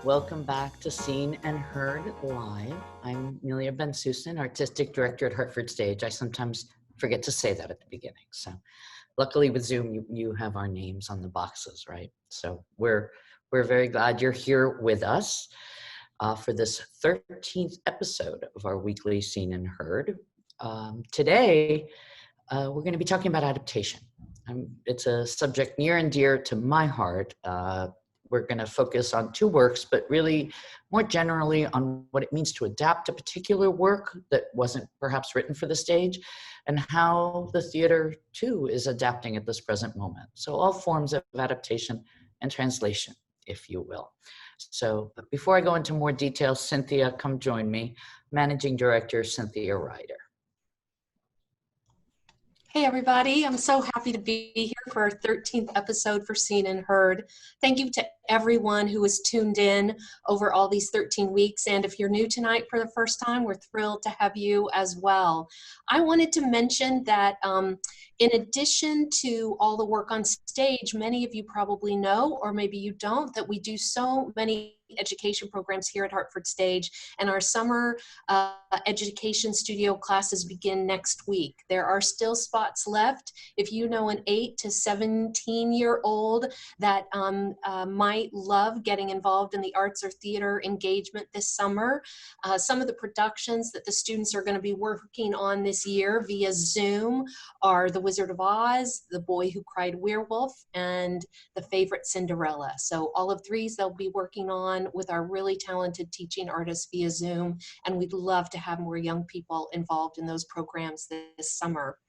Welcome back to Seen and Heard Live. I'm Amelia Ben-Susan, Artistic Director at Hartford Stage. I sometimes forget to say that at the beginning. So luckily with Zoom, you have our names on the boxes, right? So we're very glad you're here with us for this 13th episode of our weekly Seen and Heard. Today, we're going to be talking about adaptation. It's a subject near and dear to my heart. We're going to focus on two works, but really more generally on what it means to adapt a particular work that wasn't perhaps written for the stage, and how the theater too is adapting at this present moment. So all forms of adaptation and translation, if you will. So but before I go into more details, Cynthia, come join me. Managing Director, Cynthia Ryder. Hey everybody, I'm so happy to be here for our 13th episode for Seen and Heard. Thank you to everyone who has tuned in over all these 13 weeks. And if you're new tonight for the first time, we're thrilled to have you as well. I wanted to mention that in addition to all the work on stage, many of you probably know, or maybe you don't, that we do so many education programs here at Hartford Stage, and our summer education studio classes begin next week. There are still spots left. If you know an 8 to 17-year-old that might love getting involved in the arts or theater engagement this summer, some of the productions that the students are going to be working on this year via Zoom are The Wizard of Oz, The Boy Who Cried Werewolf, and The Favorite Cinderella. So all of these they'll be working on with our really talented teaching artists via Zoom, and we'd love to have more young people involved in those programs this summer.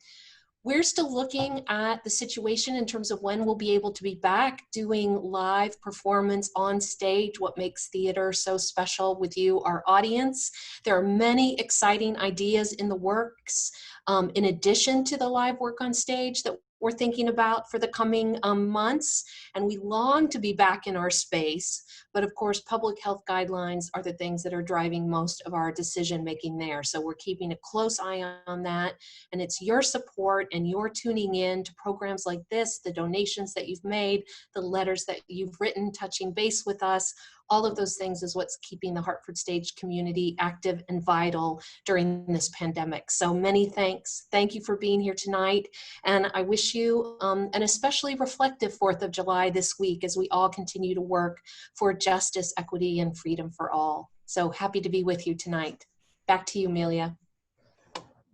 We're still looking at the situation in terms of when we'll be able to be back doing live performance on stage, what makes theater so special with you, our audience. There are many exciting ideas in the works, in addition to the live work on stage that we're thinking about for the coming months, and we long to be back in our space. But of course, public health guidelines are the things that are driving most of our decision making there. So we're keeping a close eye on that. And it's your support and your tuning in to programs like this, the donations that you've made, the letters that you've written, touching base with us. All of those things is what's keeping the Hartford Stage community active and vital during this pandemic. So many thanks. Thank you for being here tonight. And I wish you an especially reflective 4th of July this week as we all continue to work for justice, equity, and freedom for all. So happy to be with you tonight. Back to you, Amelia.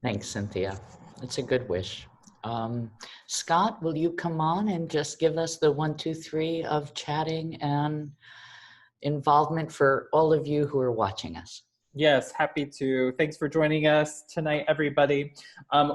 Thanks, Cynthia. It's a good wish. Scott, will you come on and just give us the 1, 2, 3 of chatting and involvement for all of you who are watching us? Yes, happy to. Thanks for joining us tonight, everybody.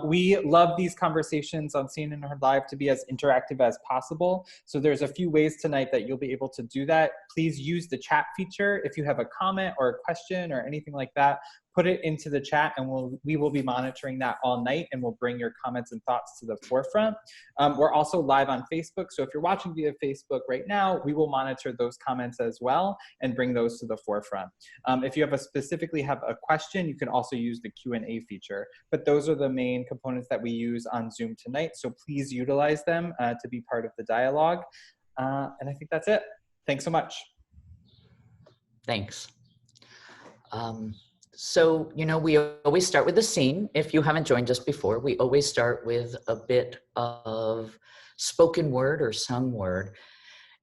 We love these conversations on Seen and Heard Live to be as interactive as possible. So there's a few ways tonight that you'll be able to do that. Please use the chat feature. If you have a comment or a question or anything like that, put it into the chat, and we will be monitoring that all night, and we'll bring your comments and thoughts to the forefront. We're also live on Facebook, so if you're watching via Facebook right now, we will monitor those comments as well and bring those to the forefront. If you specifically have a question, you can also use the Q&A feature, but those are the main components that we use on Zoom tonight, so please utilize them to be part of the dialogue. And I think that's it. Thanks so much. Thanks. So, you know, we always start with the scene. If you haven't joined us before, we always start with a bit of spoken word or sung word.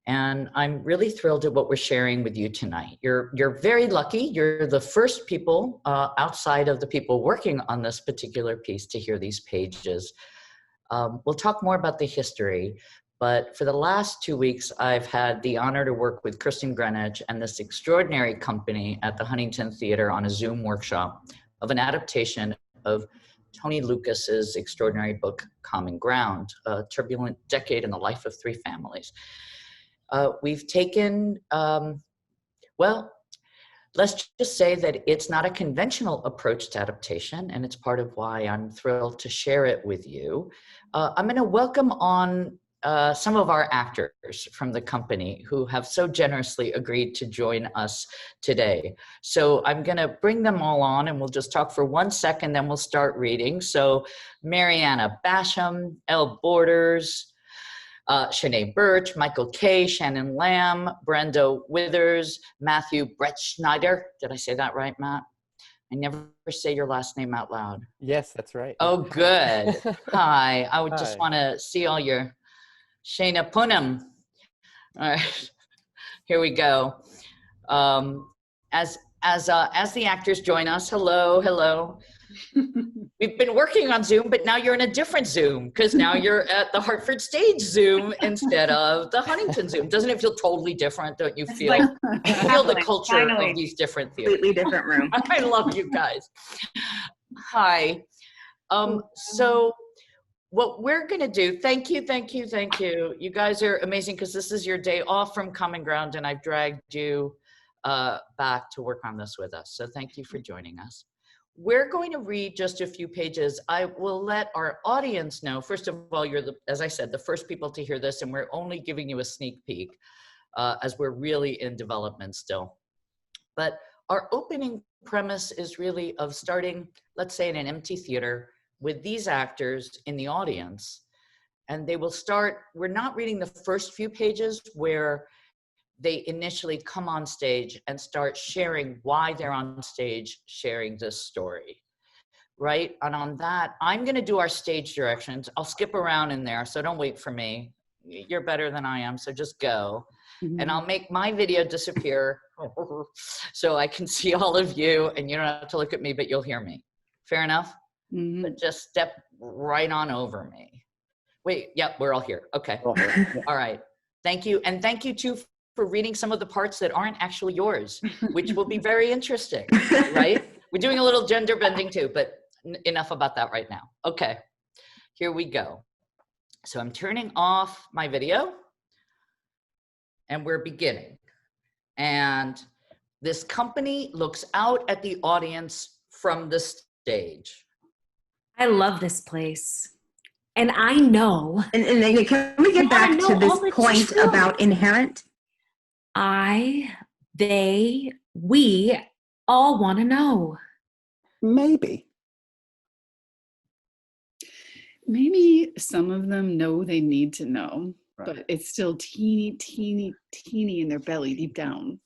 And I'm really thrilled at what we're sharing with you tonight. You're very lucky. You're the first people outside of the people working on this particular piece to hear these pages. We'll talk more about the history, but for the last 2 weeks, I've had the honor to work with Kristen Greenwich and this extraordinary company at the Huntington Theater on a Zoom workshop of an adaptation of Tony Lucas's extraordinary book, Common Ground, a turbulent decade in the life of 3 families. We've taken, well, let's just say that it's not a conventional approach to adaptation, and it's part of why I'm thrilled to share it with you. I'm going to welcome on some of our actors from the company who have so generously agreed to join us today. So I'm going to bring them all on, and we'll just talk for 1 second, then we'll start reading. So Mariana Basham, Elle Borders, Shanae Birch, Michael Kay, Shannon Lamb, Brenda Withers, Matthew Brett Schneider. Did I say that right, Matt? I never say your last name out loud. Yes, that's right. Oh, good. Hi. I would just Hi. want to see all your Shana Punam. All right. Here we go. As the actors join us, hello. We've been working on Zoom, but now you're in a different Zoom because now you're at the Hartford Stage Zoom instead of the Huntington Zoom. Doesn't it feel totally different? Don't you feel? Feel the culture of these different theaters. Completely different room. I love you guys. Hi. So what we're going to do, thank you. You guys are amazing because this is your day off from Common Ground and I've dragged you back to work on this with us. So thank you for joining us. We're going to read just a few pages. I will let our audience know, first of all, you're, as I said, the first people to hear this, and we're only giving you a sneak peek as we're really in development still. But our opening premise is really of starting, let's say in an empty theater, with these actors in the audience. And they will start, we're not reading the first few pages where they initially come on stage and start sharing why they're on stage sharing this story, right? And on that, I'm gonna do our stage directions. I'll skip around in there, so don't wait for me. You're better than I am, so just go. And I'll make my video disappear so I can see all of you and you don't have to look at me, but you'll hear me. Fair enough? But just step right on over me. Wait, yep, we're all here. Okay, all right. Thank you, and thank you too for reading some of the parts that aren't actually yours, which will be very interesting, right? We're doing a little gender bending too, but enough about that right now. Okay, here we go. So I'm turning off my video and we're beginning. And this company looks out at the audience from the stage. I love this place. And I know. And then can we get back to this point about inherent? We all want to know. Maybe some of them know they need to know, but it's still teeny in their belly deep down.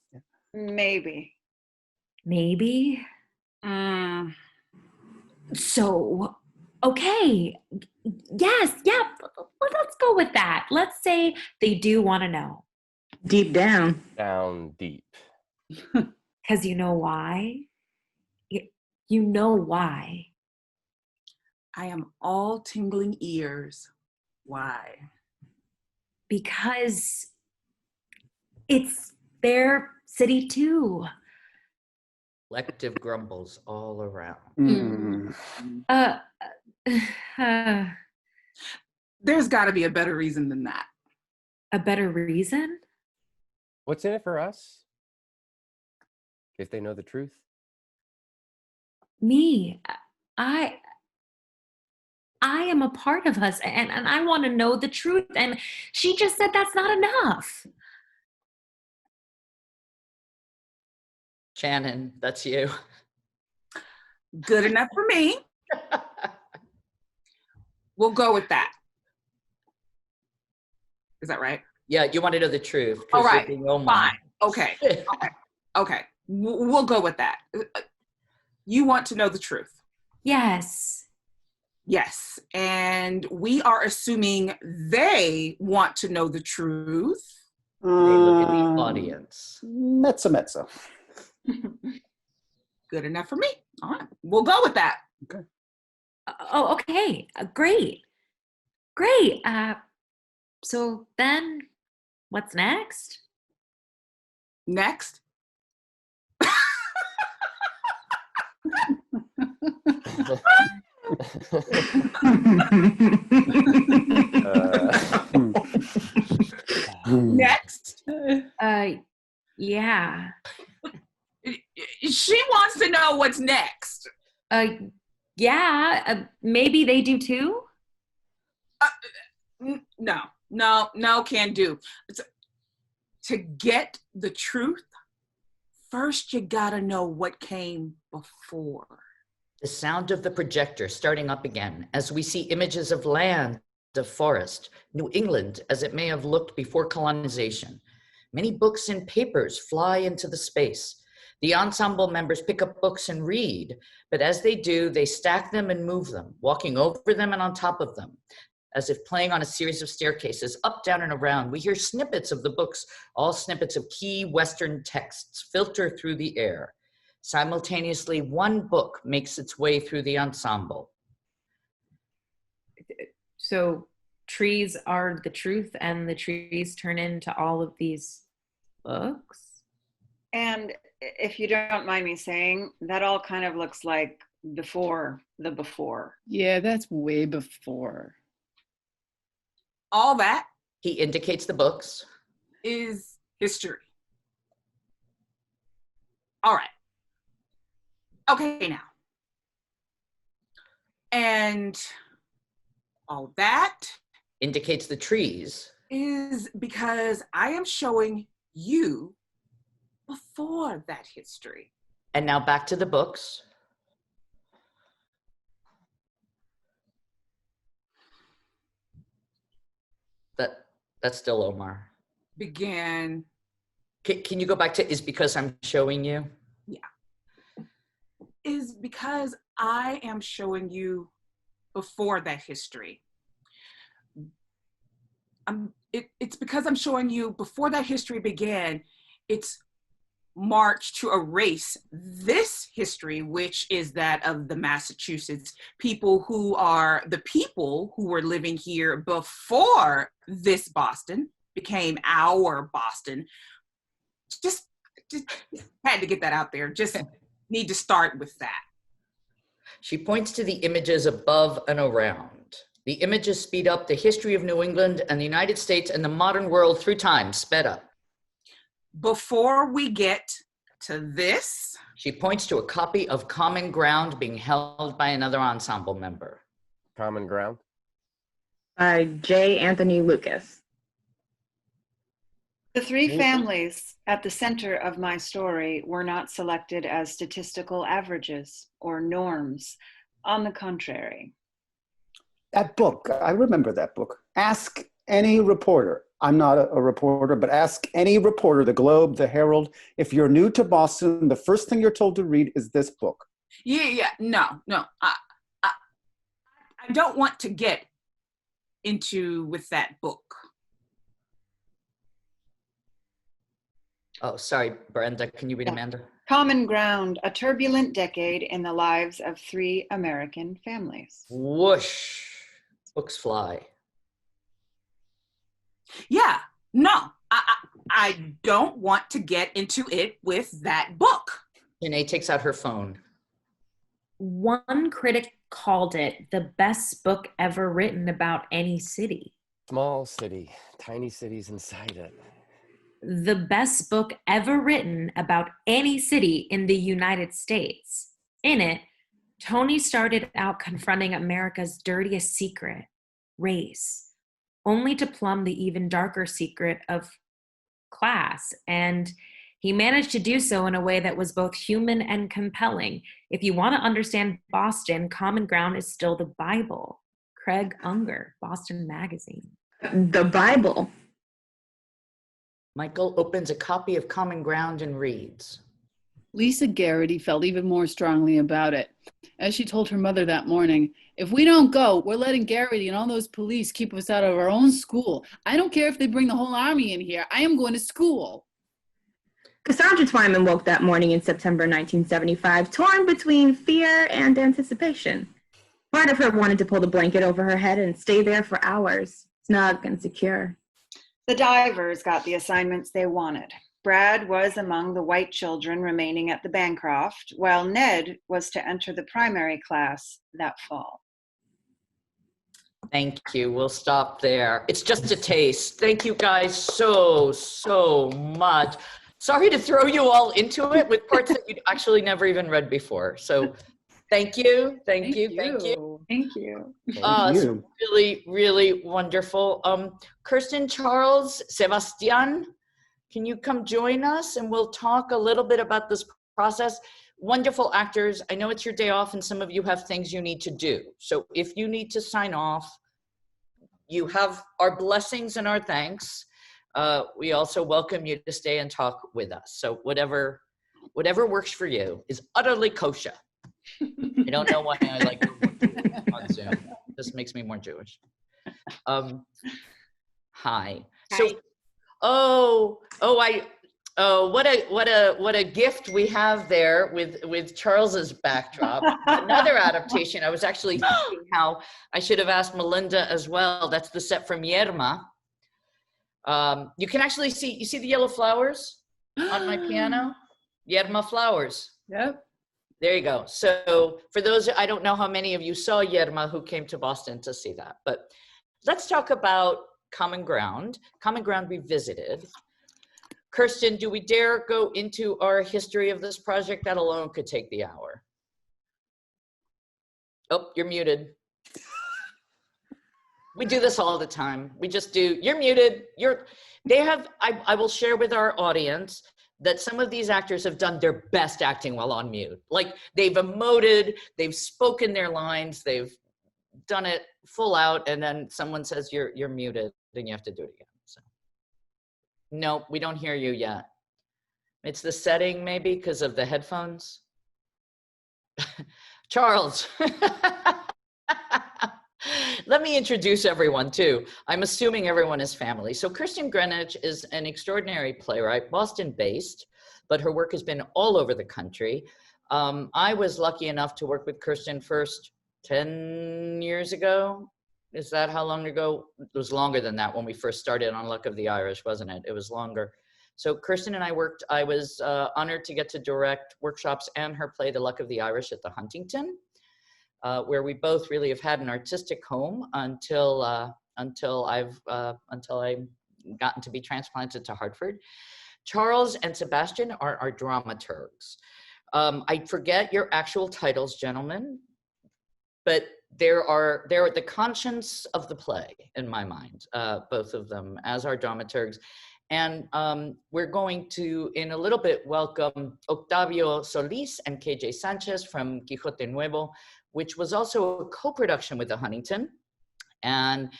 Maybe. So, okay. Yes, yeah, let's go with that. Let's say they do want to know. Deep down. Down deep. Because you know why? You know why. I am all tingling ears. Why? Because it's their city too. Collective grumbles all around. There's got to be a better reason than that. A better reason? What's in it for us? If they know the truth? Me. I am a part of us and I want to know the truth. And she just said that's not enough. Shannon, that's you. Good enough for me. We'll go with that. Is that right? Yeah, you want to know the truth. All right, fine. Okay. We'll go with that. You want to know the truth. Yes. Yes. And we are assuming they want to know the truth. They look at the audience. Mezzo. Good enough for me. All right. We'll go with that. Okay. Oh, okay. Great. So then what's next? Next. Next. Yeah. She wants to know what's next. Yeah. Maybe they do too? No, can't do. To get the truth, first you gotta know what came before. The sound of the projector starting up again as we see images of land, of forest, New England as it may have looked before colonization. Many books and papers fly into the space. The ensemble members pick up books and read, but as they do, they stack them and move them, walking over them and on top of them, as if playing on a series of staircases, up, down, and around. We hear snippets of the books, all snippets of key Western texts filter through the air. Simultaneously, one book makes its way through the ensemble. So trees are the truth, and the trees turn into all of these books. And if you don't mind me saying, that all kind of looks like before the before. Yeah, that's way before. All that He indicates the books. is history. All right. Okay, now. And all that Indicates the trees. is because I am showing you before that history. And now back to the books. That's still Omar. Began, Can you go back to is because I'm showing you? is because I am showing you before that history. It's because I'm showing you before that history began, its march to erase this history, which is that of the Massachusetts people who are the people who were living here before this Boston became our Boston. Just had to get that out there. Just need to start with that. She points to the images above and around. The images speed up the history of New England and the United States and the modern world through time, sped up. Before we get to this, She points to a copy of Common Ground being held by another ensemble member. Common Ground. By J. Anthony Lucas. The three families at the center of my story were not selected as statistical averages or norms. On the contrary. That book, I remember that book. Ask any reporter. I'm not a reporter, but ask any reporter, the Globe, the Herald. If you're new to Boston, the first thing you're told to read is this book. no. I don't want to get into with that book. Oh, sorry, Brenda, can you read Yeah. Amanda? Common Ground, a turbulent decade in the lives of three American families. Whoosh, books fly. Yeah, no, I don't want to get into it with that book. Janae takes out her phone. One critic called it the best book ever written about any city. Small city, tiny cities inside it. The best book ever written about any city in the United States. In it, Tony started out confronting America's dirtiest secret, race, only to plumb the even darker secret of class. And he managed to do so in a way that was both human and compelling. If you want to understand Boston, Common Ground is still the Bible. Craig Unger, Boston Magazine. The Bible. Michael opens a copy of Common Ground and reads. Lisa Garrity felt even more strongly about it. As she told her mother that morning, if we don't go, we're letting Garrity and all those police keep us out of our own school. I don't care if they bring the whole army in here. I am going to school. Cassandra Twyman woke that morning in September 1975, torn between fear and anticipation. Part of her wanted to pull the blanket over her head and stay there for hours, snug and secure. The divers got the assignments they wanted. Brad was among the white children remaining at the Bancroft, while Ned was to enter the primary class that fall. Thank you. We'll stop there. It's just a taste. Thank you guys so much. Sorry to throw you all into it with parts that you'd actually never even read before. So thank you. Thank you. Thank you. It's really wonderful. Kirsten, Charles, Sebastian, can you come join us and we'll talk a little bit about this process? Wonderful actors. I know it's your day off and some of you have things you need to do. So if you need to sign off, you have our blessings and our thanks. We also welcome you to stay and talk with us. So whatever works for you is utterly kosher. I don't know why I like on Zoom. This makes me more Jewish. Hi. So, what a gift we have there with Charles's backdrop. Another adaptation. I was actually thinking how I should have asked Melinda as well. That's the set from Yerma. You can actually see the yellow flowers on my piano. Yerma flowers. Yep. There you go. So for those, I don't know how many of you saw Yerma who came to Boston to see that, but let's talk about Common Ground. Common Ground Revisited. Kirsten, do we dare go into our history of this project? That alone could take the hour. Oh, you're muted. We do this all the time. We just do, you're muted. I will share with our audience that some of these actors have done their best acting while on mute. Like they've emoted, they've spoken their lines, they've done it full out, and then someone says you're muted, then you have to do it again. So, no, we don't hear you yet. It's the setting maybe because of the headphones. Charles. Let me introduce everyone too. I'm assuming everyone is family. So Kirsten Greenwich is an extraordinary playwright, Boston-based, but her work has been all over the country. I was lucky enough to work with Kirsten first 10 years ago. Is that how long ago? It was longer than that when we first started on Luck of the Irish, wasn't it? It was longer. So Kirsten and I worked, I was honored to get to direct workshops and her play, The Luck of the Irish at the Huntington. Where we both really have had an artistic home until I've gotten to be transplanted to Hartford. Charles and Sebastian are our dramaturgs. I forget your actual titles, gentlemen, but they're the conscience of the play in my mind, both of them as our dramaturgs. And we're going to, in a little bit, welcome Octavio Solis and KJ Sanchez from Quijote Nuevo, which was also a co-production with the Huntington. And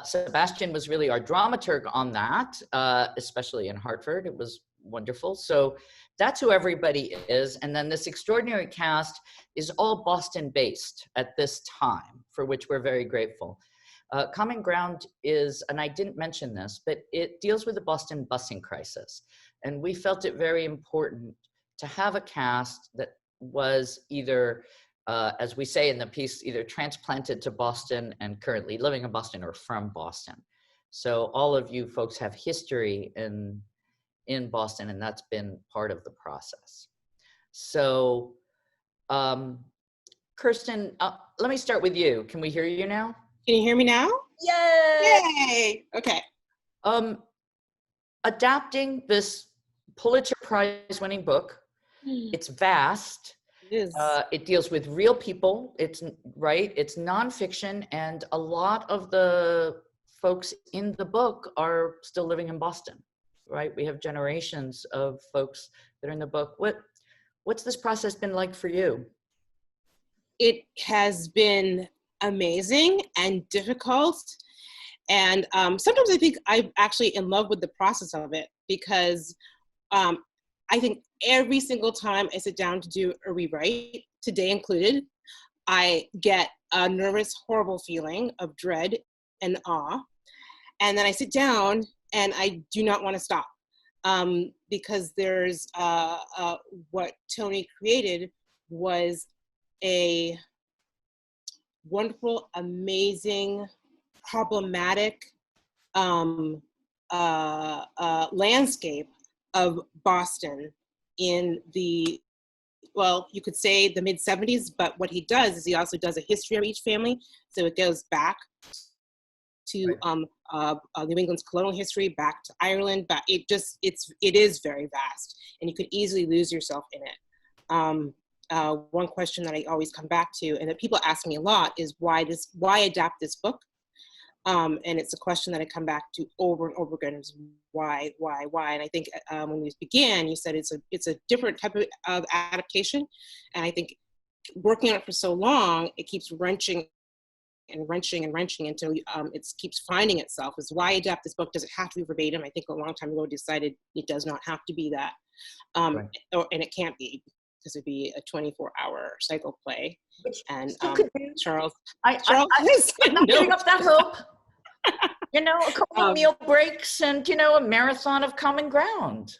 Sebastian was really our dramaturg on that, especially in Hartford. It was wonderful. So that's who everybody is. And then this extraordinary cast is all Boston-based at this time, for which we're very grateful. Common Ground is, and I didn't mention this, but it deals with the Boston busing crisis. And we felt it very important to have a cast that was either, as we say in the piece, either transplanted to Boston and currently living in Boston or from Boston. So all of you folks have history in Boston, and that's been part of the process. So Kirsten, let me start with you. Can we hear you now? Can you hear me now? Yay! Yay! Okay. Adapting this Pulitzer Prize winning book, it's vast. It is. It deals with real people. It's right. It's nonfiction, and a lot of the folks in the book are still living in Boston. Right. We have generations of folks that are in the book. What's this process been like for you? It has been amazing and difficult. And sometimes I think I'm actually in love with the process of it, because I think every single time I sit down to do a rewrite, today included, I get a nervous, horrible feeling of dread and awe. And then I sit down and I do not want to stop, because there's what Tony created was a wonderful, amazing, problematic landscape of Boston in the, well, you could say the mid-70s, but what he does is he also does a history of each family. So it goes back to New England's colonial history, back to Ireland, but it is very vast, and you could easily lose yourself in it. One question that I always come back to, and that people ask me a lot, is why adapt this book? And it's a question that I come back to over and over again, is why? And I think when we began, you said it's a different type of adaptation, and I think working on it for so long, it keeps wrenching and wrenching until it keeps finding itself. Is why adapt this book? Does it have to be verbatim? I think a long time ago decided it does not have to be that, Right. and it can't be, because it'd be a 24-hour cycle play. Which And still could be. Charles, I'm not giving up that hope. You know, a couple of meal breaks and, you know, a marathon of common ground.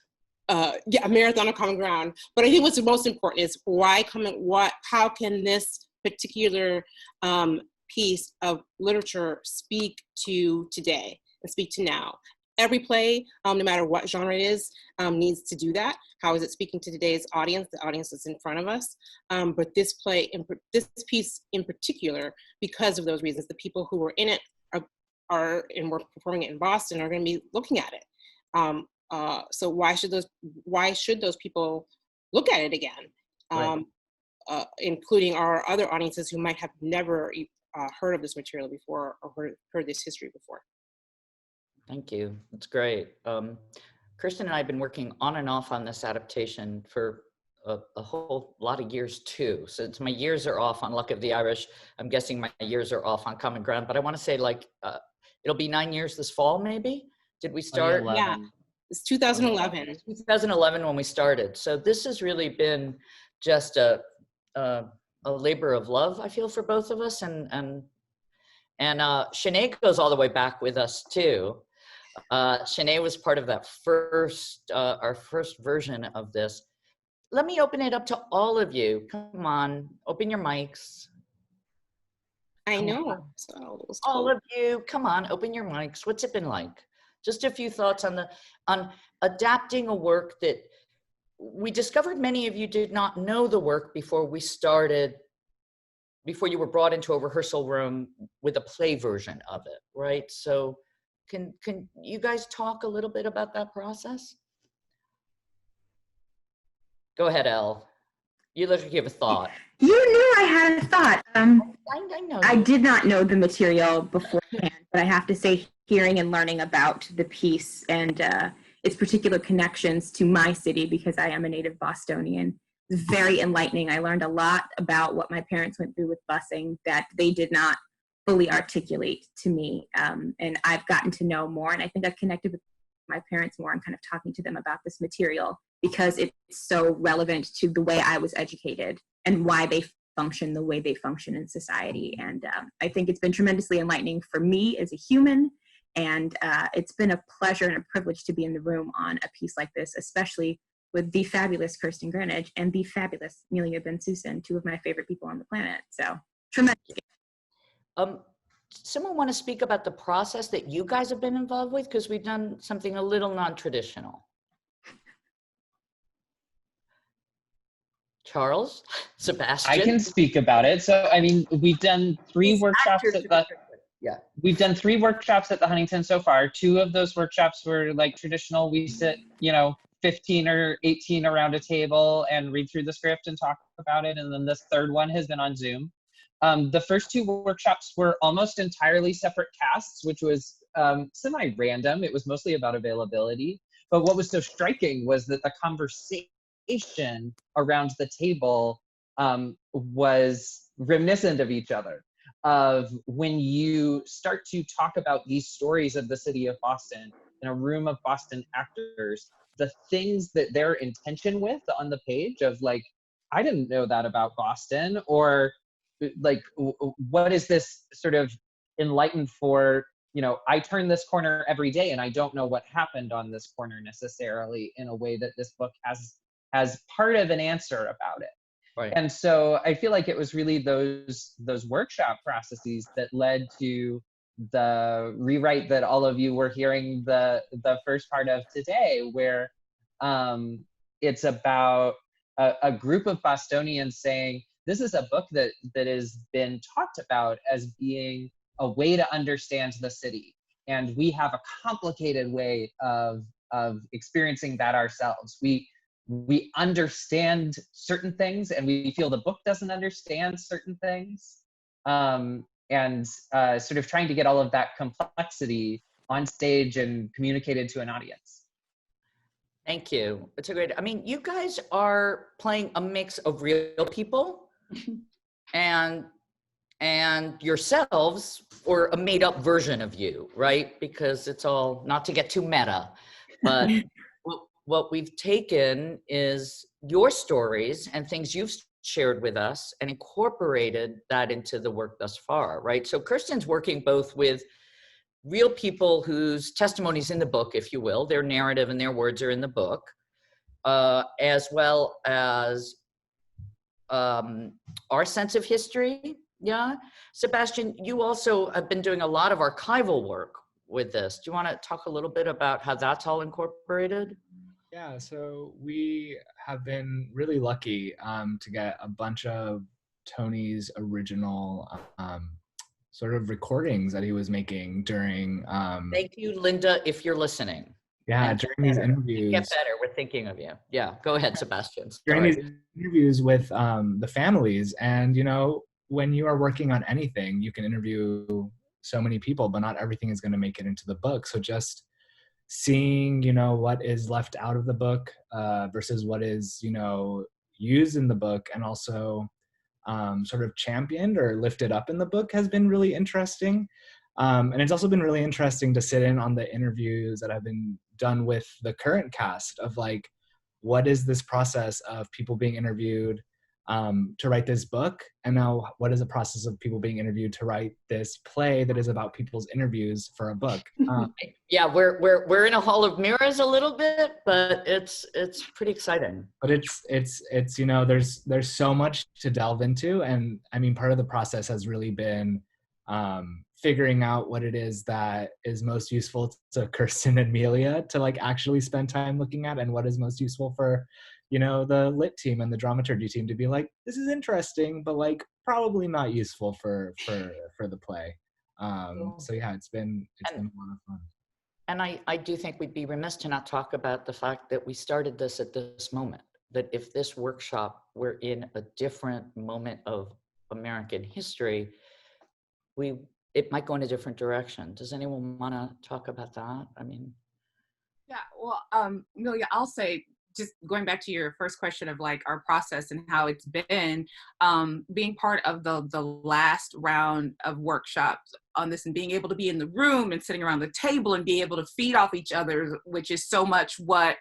Yeah, a marathon of common ground. But I think what's the most important is how can this particular piece of literature speak to today and speak to now? Every play, no matter what genre it is, needs to do that. How is it speaking to today's audience, the audience that's in front of us? But this piece in particular, because of those reasons, the people who were in it and we're performing it in Boston are going to be looking at it. So why should those people look at it again? Right. Including our other audiences who might have never heard of this material before or heard this history before. Thank you. That's great. Kristen and I have been working on and off on this adaptation for a whole lot of years too. Since my years are off on Luck of the Irish, I'm guessing my years are off on Common Ground, but I want to say it'll be 9 years this fall, maybe? Did we start? Yeah, it's 2011. 2011 when we started. So this has really been just a labor of love, I feel, for both of us. And Shanae goes all the way back with us too. Shanae was part of that our first version of this. Let me open it up to all of you. Come on, open your mics. I know. All of you, come on, open your mics. What's it been like? Just a few thoughts on adapting a work that we discovered many of you did not know the work before you were brought into a rehearsal room with a play version of it, right? So can you guys talk a little bit about that process? Go ahead, Elle. You look like you have a thought. You knew I had a thought. I know. I did not know the material beforehand, but I have to say, hearing and learning about the piece and its particular connections to my city, because I am a native Bostonian, was very enlightening. I learned a lot about what my parents went through with busing that they did not fully articulate to me. And I've gotten to know more, and I think I've connected with my parents more and kind of talking to them about this material because it's so relevant to the way I was educated and why they function the way they function in society. And I think it's been tremendously enlightening for me as a human. And it's been a pleasure and a privilege to be in the room on a piece like this, especially with the fabulous Kirsten Greenwich and the fabulous Amelia Ben-Susan, two of my favorite people on the planet. So tremendous. Someone want to speak about the process that you guys have been involved with? Because we've done something a little non-traditional. Charles, Sebastian. I can speak about it. So, I mean, we've done three workshops at the, we've done 3 workshops at the Huntington so far. 2 of those workshops were like traditional. We sit, 15 or 18 around a table and read through the script and talk about it. And then this third one has been on Zoom. The first 2 workshops were almost entirely separate casts, which was semi-random. It was mostly about availability. But what was so striking was that the conversation around the table was reminiscent of each other. Of when you start to talk about these stories of the city of Boston in a room of Boston actors, the things that they're in tension with on the page of like, I didn't know that about Boston, or like, what is this sort of enlightened for, I turn this corner every day and I don't know what happened on this corner necessarily, in a way that this book has part of an answer about it. Right. And so I feel like it was really those workshop processes that led to the rewrite that all of you were hearing the first part of today, where it's about a group of Bostonians saying, this is a book that has been talked about as being a way to understand the city. And we have a complicated way of experiencing that ourselves. We understand certain things and we feel the book doesn't understand certain things. And sort of trying to get all of that complexity on stage and communicated to an audience. Thank you. It's a great, you guys are playing a mix of real people and and yourselves, or a made up version of you, right? Because it's all, not to get too meta, but what we've taken is your stories and things you've shared with us and incorporated that into the work thus far, right? So Kirsten's working both with real people whose testimonies in the book, if you will, their narrative and their words are in the book, as well as our sense of history. Yeah. Sebastian, you also have been doing a lot of archival work with this. Do you want to talk a little bit about how that's all incorporated? Yeah, so we have been really lucky to get a bunch of Tony's original sort of recordings that he was making during. Thank you, Linda, if you're listening. Yeah, during these interviews. Get better, we're thinking of you. Yeah, go ahead, Sebastian. During these interviews with the families. And, you know, when you are working on anything, you can interview so many people, but not everything is going to make it into the book. So just seeing, you know, what is left out of the book versus what is, you know, used in the book, and also sort of championed or lifted up in the book has been really interesting. And it's also been really interesting to sit in on the interviews that have been done with the current cast of like, what is this process of people being interviewed to write this book? And now what is the process of people being interviewed to write this play that is about people's interviews for a book? Yeah, we're in a hall of mirrors a little bit, but it's pretty exciting. But it's you know, there's so much to delve into. And I mean, part of the process has really been figuring out what it is that is most useful to Kirsten and Melia to like actually spend time looking at, and what is most useful for, you know, the lit team and the dramaturgy team to be like, this is interesting, but like probably not useful for the play. So yeah, it's been a lot of fun. And I do think we'd be remiss to not talk about the fact that we started this at this moment, that if this workshop were in a different moment of American history, it might go in a different direction. Does anyone want to talk about that? I mean, yeah, well, Amelia, I'll say, just going back to your first question of like our process and how it's been, being part of the last round of workshops on this, and being able to be in the room and sitting around the table and be able to feed off each other, which is so much what,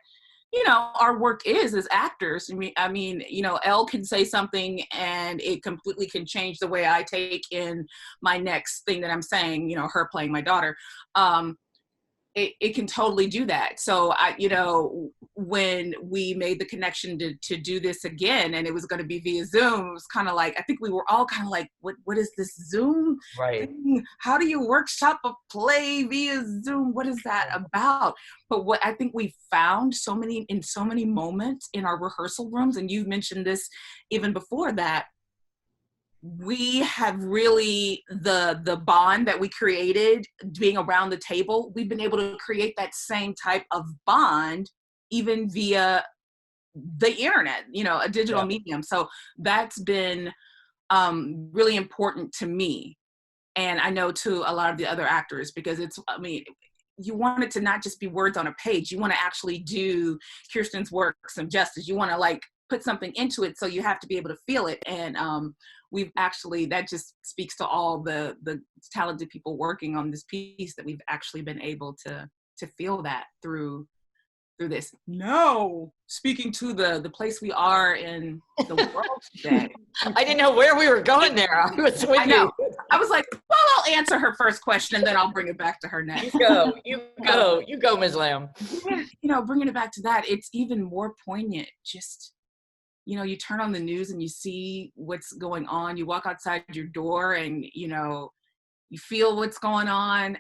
you know, our work is as actors. I mean, you know, Elle can say something and it completely can change the way I take in my next thing that I'm saying, you know, her playing my daughter. It can totally do that. So you know, when we made the connection to do this again, and it was going to be via Zoom, it was kind of like, I think we were all kind of like, what is this Zoom thing? How do you workshop a play via Zoom? What is that about? But what I think we found in so many moments in our rehearsal rooms, and you mentioned this even before that, we have really, the bond that we created being around the table, we've been able to create that same type of bond even via the internet, you know, a digital medium. So that's been really important to me. And I know to a lot of the other actors, because it's, I mean, you want it to not just be words on a page. You want to actually do Kirsten's work some justice. You want to like put something into it, so you have to be able to feel it. And we've actually, that just speaks to all the talented people working on this piece, that we've actually been able to feel that through this. No, speaking to the place we are in the world today. I didn't know where we were going there. I was with you. I was like, well, I'll answer her first question and then I'll bring it back to her next. You go, Ms. Lamb. You know, bringing it back to that, it's even more poignant. Just, you know, you turn on the news and you see what's going on. You walk outside your door and, you know, you feel what's going on.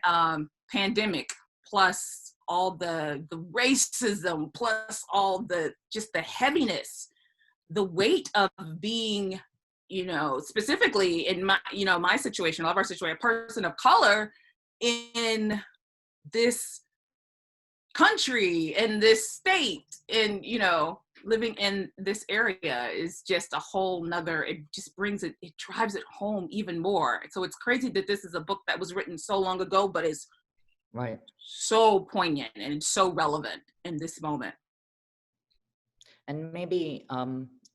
Pandemic, plus all the racism, plus all just the heaviness, the weight of being, you know, specifically in my situation, all of our situation, a person of color in this country, in this state, and, you know, living in this area is just a whole nother, it just brings it drives it home even more. So it's crazy that this is a book that was written so long ago, but is so poignant and so relevant in this moment. And maybe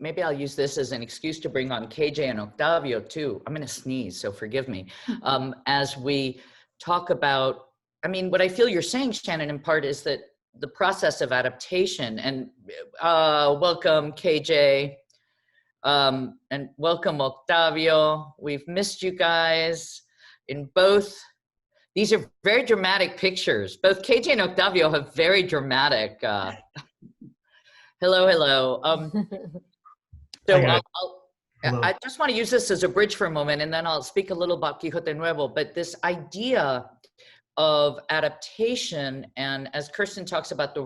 maybe I'll use this as an excuse to bring on KJ and Octavio too. I'm going to sneeze, so forgive me. As we talk about, I mean, what I feel you're saying, Shannon, in part is that the process of adaptation, and welcome KJ, and welcome Octavio. We've missed you guys in both. These are very dramatic pictures. Both KJ and Octavio have very dramatic, hello. So I just want to use this as a bridge for a moment, and then I'll speak a little about Quijote Nuevo, but this idea of adaptation, and as Kirsten talks about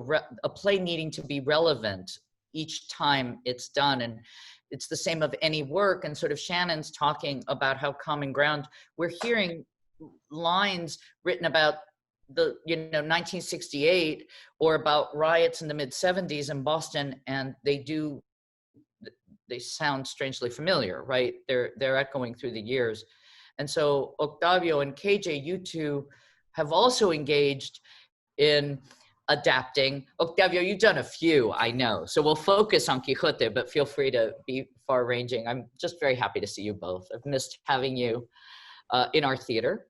a play needing to be relevant each time it's done, and it's the same of any work, and sort of Shannon's talking about how common ground, we're hearing lines written about the 1968 or about riots in the mid-70s in Boston, and they sound strangely familiar, right? They're echoing through the years. And so Octavio and KJ, you two have also engaged in adapting. Octavio, you've done a few, I know. So we'll focus on Quixote, but feel free to be far-ranging. I'm just very happy to see you both. I've missed having you in our theater.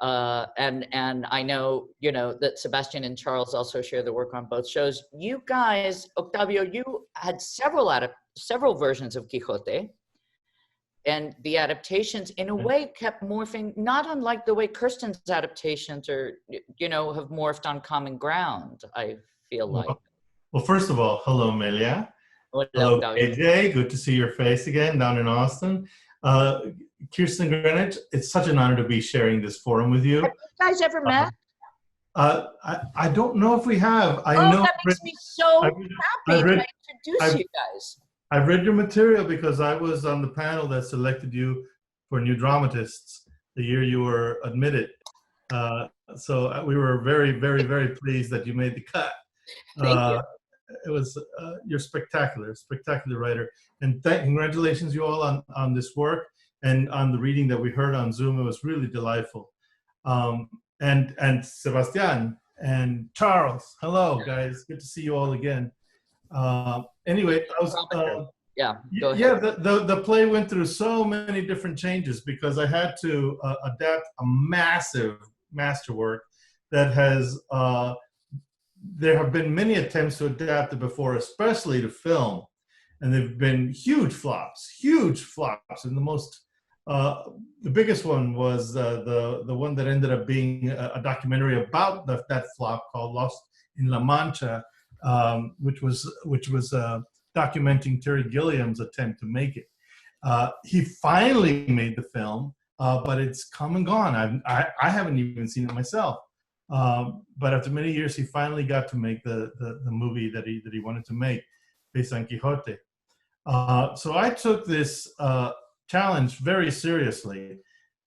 And I know, that Sebastian and Charles also share the work on both shows. You guys, Octavio, you had several versions of Quixote, and the adaptations in a way kept morphing, not unlike the way Kirsten's adaptations have morphed on common ground, I feel like. Well, first of all, hello, Melia. Hello, AJ. Good to see your face again down in Austin. Kirsten Greenwich, it's such an honor to be sharing this forum with you. Have you guys ever met? I don't know if we have. I know that makes me so happy to introduce you guys. I've read your material because I was on the panel that selected you for New Dramatists the year you were admitted. So we were very, very, very pleased that you made the cut. Thank you. It was, you're spectacular writer. And congratulations you all on this work and on the reading that we heard on Zoom. It was really delightful. And Sebastian and Charles, hello guys, good to see you all again. Anyway, I was, go ahead. Yeah, the play went through so many different changes because I had to adapt a massive masterwork that has, there have been many attempts to adapt it before, especially to film. And they've been huge flops. And the most, the biggest one was the one that ended up being a documentary about that flop called Lost in La Mancha, which was documenting Terry Gilliam's attempt to make it. He finally made the film, but it's come and gone. I haven't even seen it myself. But after many years, he finally got to make the movie that he wanted to make based on Quixote. So I took this challenge very seriously.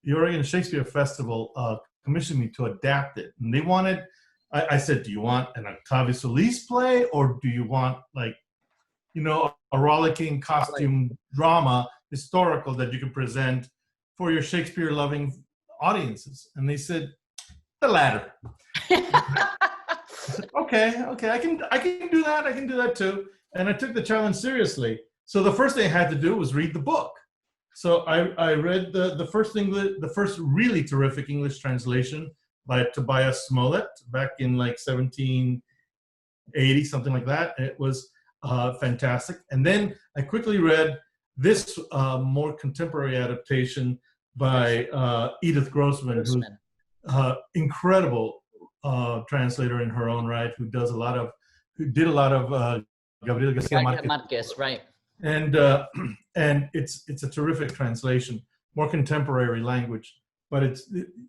The Oregon Shakespeare Festival commissioned me to adapt it. And they wanted, I said, do you want an Octavio Solis play, or do you want a rollicking costume drama, historical, that you can present for your Shakespeare-loving audiences? And they said, the latter. Said, okay, I can do that. I can do that too. And I took the challenge seriously. So the first thing I had to do was read the book. So I read the first really terrific English translation by Tobias Smollett back in like 1780, something like that. It was fantastic. And then I quickly read this more contemporary adaptation by Edith Grossman, who's incredible translator in her own right, who did a lot of Gabriel Garcia Marquez, right? And it's a terrific translation, more contemporary language, but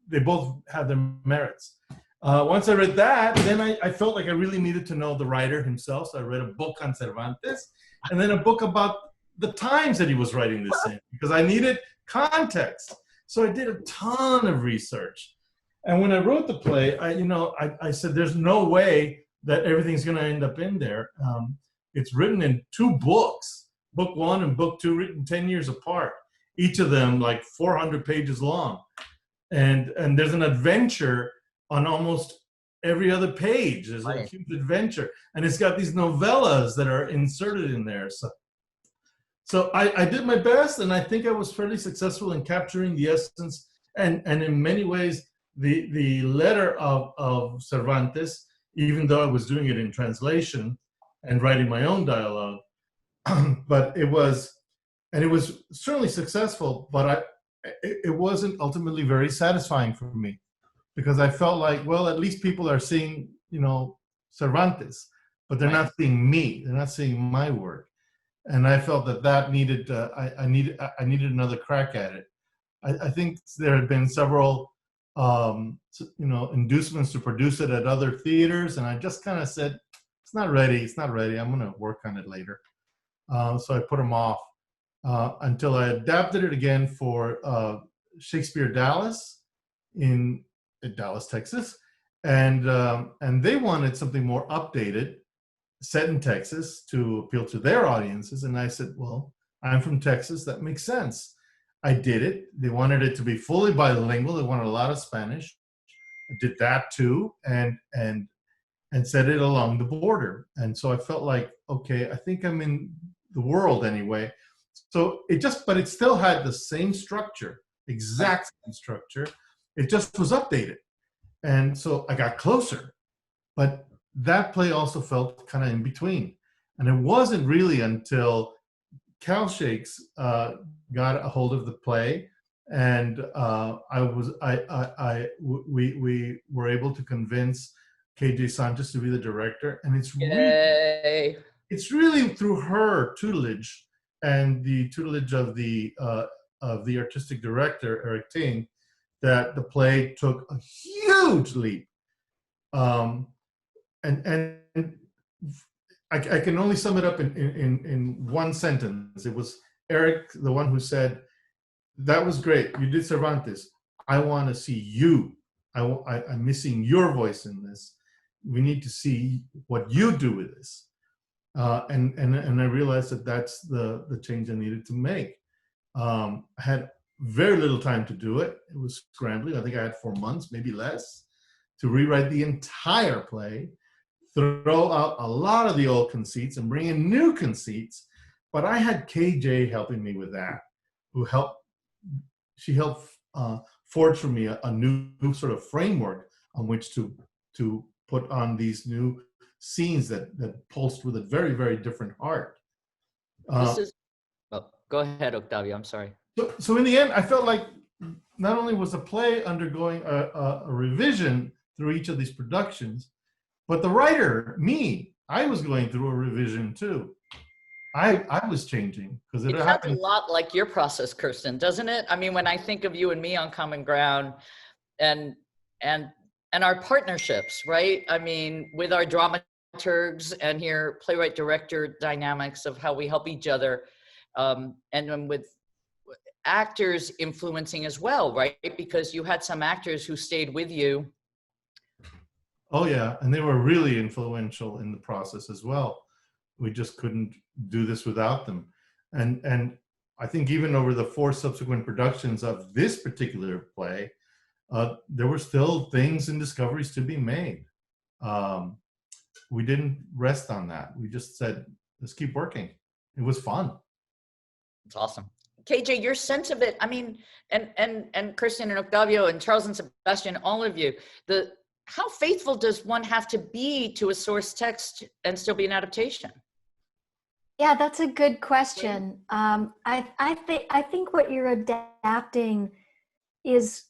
they both have their merits. Once I read that, then I felt like I really needed to know the writer himself. So I read a book on Cervantes, and then a book about the times that he was writing this in, because I needed context. So I did a ton of research. And when I wrote the play, I said, there's no way that everything's going to end up in there. It's written in 2 books, book 1 and book 2, written 10 years apart, each of them like 400 pages long. And there's an adventure on almost every other page. There's a huge adventure. And it's got these novellas that are inserted in there. So I did my best, and I think I was fairly successful in capturing the essence and in many ways the letter of Cervantes, even though I was doing it in translation and writing my own dialogue. But it was certainly successful, but it wasn't ultimately very satisfying for me, because I felt like, well, at least people are seeing, Cervantes, but they're not seeing me. They're not seeing my work. And I felt that needed, I needed another crack at it. I think there had been several, inducements to produce it at other theaters, and I just kind of said, it's not ready. I'm going to work on it later. So I put them off until I adapted it again for Shakespeare Dallas in Dallas, Texas, and they wanted something more updated, set in Texas to appeal to their audiences. And I said, well, I'm from Texas. That makes sense. I did it. They wanted it to be fully bilingual. They wanted a lot of Spanish. I did that too, and set it along the border. And so I felt like, okay, I think I'm in the world anyway. So but it still had the same structure, exact same structure. It just was updated. And so I got closer, but that play also felt kind of in between. And it wasn't really until Cal Shakes got a hold of the play, and we were able to convince KJ Sanchez to be the director. And it's really through her tutelage and the tutelage of the artistic director, Eric Ting, that the play took a huge leap. And I can only sum it up in one sentence. It was Eric, the one who said, that was great. You did Cervantes. I want to see you. I'm missing your voice in this. We need to see what you do with this. And I realized that that's the change I needed to make. I had very little time to do it. It was scrambling. I think I had 4 months, maybe less, to rewrite the entire play, throw out a lot of the old conceits and bring in new conceits. But I had KJ helping me with that, she helped forge for me a new sort of framework on which to put on these new scenes that pulsed with a very, very different heart. Go ahead, Octavio, I'm sorry. So in the end, I felt like not only was the play undergoing a revision through each of these productions, but the writer, me, I was going through a revision too. I was changing because it sounds a lot like your process, Kirsten, doesn't it? I mean, when I think of you and me on Common Ground, and our partnerships, right? I mean, with our dramaturgs and here playwright-director dynamics of how we help each other, and then with actors influencing as well, right? Because you had some actors who stayed with you. Oh yeah, and they were really influential in the process as well. We just couldn't do this without them. And I think even over the 4 subsequent productions of this particular play, there were still things and discoveries to be made. We didn't rest on that. We just said, let's keep working. It was fun. It's awesome. KJ, your sense of it, I mean, and Kirsten and Octavio and Charles and Sebastian, all of you, how faithful does one have to be to a source text and still be an adaptation? Yeah, that's a good question. I think what you're adapting is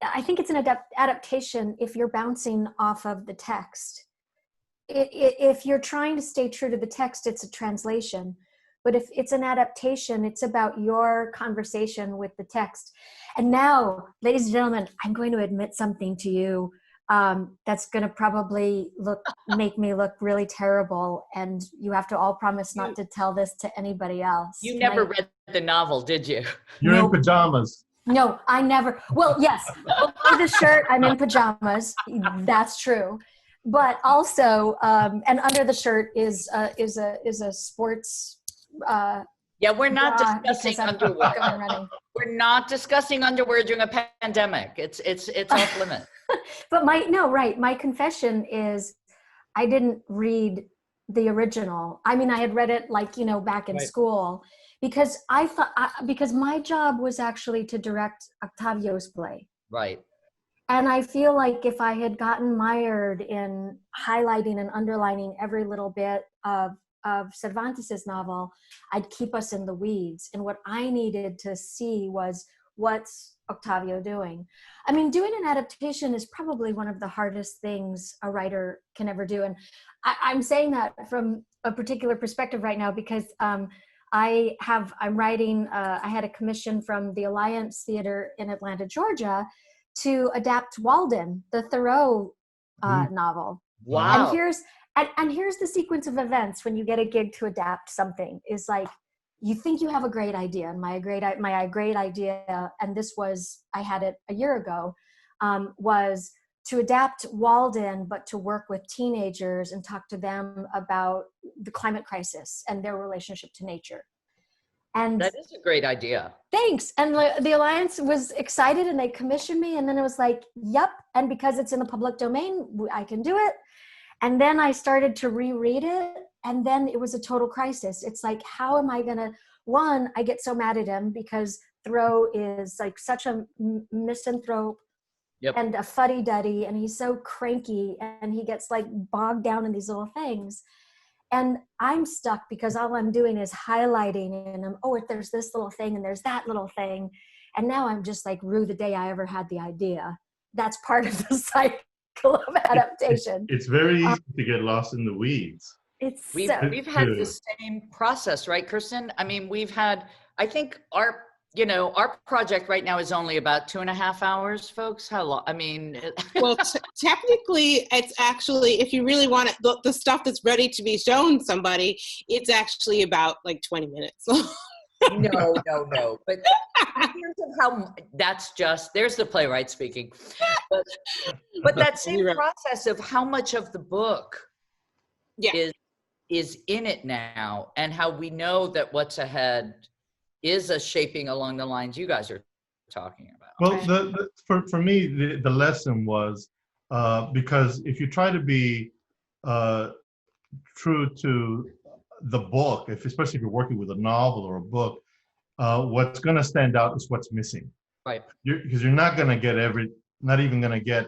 I think it's an adaptation if you're bouncing off of the text. If you're trying to stay true to the text, it's a translation. But if it's an adaptation, it's about your conversation with the text. And now, ladies and gentlemen, I'm going to admit something to you that's going to probably make me look really terrible. And you have to all promise not to tell this to anybody else. You never read the novel, did you? You're in pajamas. No, I never. Well, yes, over the shirt, I'm in pajamas. That's true. But also, and under the shirt is a sports. Yeah, we're not discussing underwear. We're not discussing underwear during a pandemic. It's off limits. But my confession is I didn't read the original. I mean, I had read it like, back in Right. school, because I thought, because my job was actually to direct Octavio's play. Right. And I feel like if I had gotten mired in highlighting and underlining every little bit of Cervantes's novel, I'd keep us in the weeds. And what I needed to see was, what's Octavio doing? I mean, doing an adaptation is probably one of the hardest things a writer can ever do. And I'm saying that from a particular perspective right now, because I'm writing, I had a commission from the Alliance Theater in Atlanta, Georgia, to adapt Walden, the Thoreau novel. Wow. And here's the sequence of events when you get a gig to adapt something. Is like, you think you have a great idea, and my great idea, and this was, I had it a year ago, was to adapt Walden, but to work with teenagers and talk to them about the climate crisis and their relationship to nature. And that is a great idea. Thanks. And the Alliance was excited, and they commissioned me, and then it was like, yep. And because it's in the public domain, I can do it. And then I started to reread it, and then it was a total crisis. It's like, how am I gonna, one, I get so mad at him because Thoreau is like such a misanthrope and a fuddy-duddy, and he's so cranky, and he gets like bogged down in these little things. And I'm stuck because all I'm doing is highlighting, and there's this little thing and there's that little thing. And now I'm just like, rue the day I ever had the idea. That's part of the cycle of adaptation. It's very easy to get lost in the weeds. We've had the same process, right, Kirsten? I mean, I think our project right now is only about 2.5 hours, folks. How long? I mean, well, technically, it's actually, if you really want it, the stuff that's ready to be shown somebody, it's actually about like 20 minutes. No. But here's how, there's the playwright speaking. But that same process of how much of the book is in it now, and how we know that what's ahead is a shaping along the lines you guys are talking about. Well, for me, the lesson was, because if you try to be true to the book, especially if you're working with a novel or a book, what's going to stand out is what's missing. Right. Because you're not going to get not even going to get